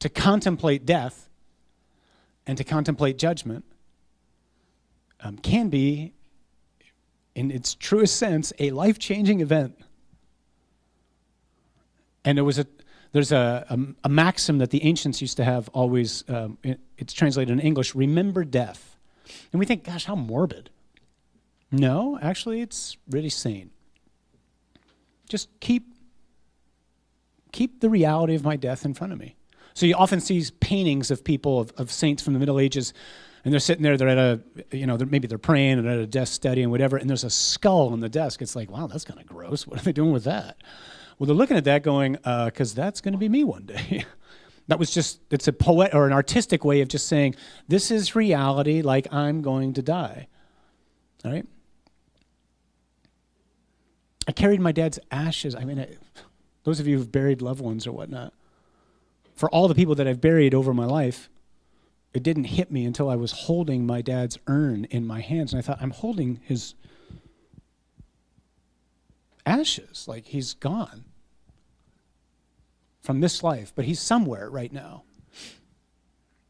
to contemplate death and to contemplate judgment can be, in its truest sense, a life-changing event. And there's a maxim that the ancients used to have always, it's translated in English, remember death. And we think, gosh, how morbid. No, actually, it's really sane. Just keep the reality of my death in front of me. So you often see paintings of people, of saints from the Middle Ages, and they're sitting there, they're at maybe they're praying, and they're at a desk studying, whatever, and there's a skull on the desk. It's like, wow, that's kind of gross. What are they doing with that? Well, they're looking at that going, because that's going to be me one day. That was just, it's a poet or an artistic way of just saying, this is reality, like I'm going to die. All right? I carried my dad's ashes. I mean, those of you who've buried loved ones or whatnot, for all the people that I've buried over my life, it didn't hit me until I was holding my dad's urn in my hands. And I thought, I'm holding his ashes. Like, he's gone from this life, but he's somewhere right now.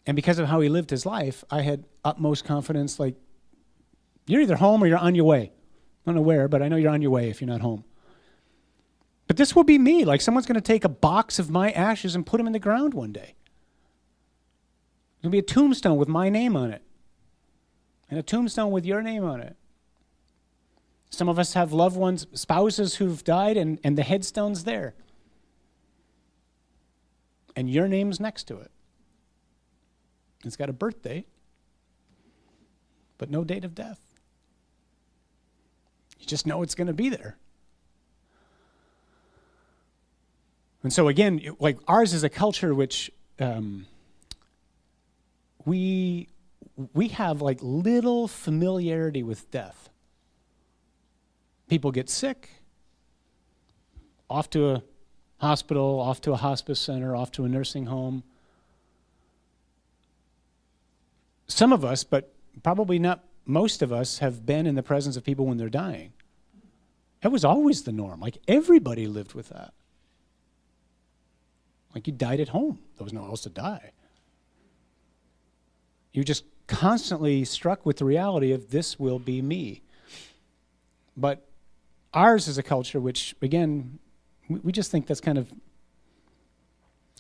And because of how he lived his life, I had utmost confidence, like, you're either home or you're on your way. I don't know where, but I know you're on your way if you're not home. But this will be me. Like, someone's going to take a box of my ashes and put them in the ground one day. There'll be a tombstone with my name on it, and a tombstone with your name on it. Some of us have loved ones, spouses who've died, and the headstone's there. And your name's next to it. It's got a birth date, but no date of death. You just know it's going to be there. And so again, like, ours is a culture which we have like little familiarity with death. People get sick, off to a hospital, off to a hospice center, off to a nursing home. Some of us, but probably not most of us, have been in the presence of people when they're dying. That was always the norm. Like, everybody lived with that. Like, you died at home. There was nowhere else to die. You just constantly struck with the reality of, this will be me. But ours is a culture which, again, we just think that's kind of,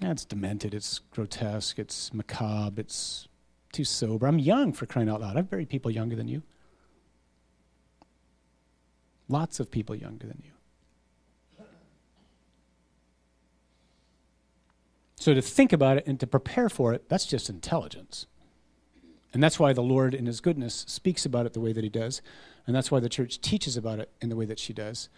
it's demented, it's grotesque, it's macabre, it's too sober. I'm young, for crying out loud. I've buried people younger than you. Lots of people younger than you. So to think about it and to prepare for it, that's just intelligence. And that's why the Lord, in his goodness, speaks about it the way that he does. And that's why the church teaches about it in the way that she does.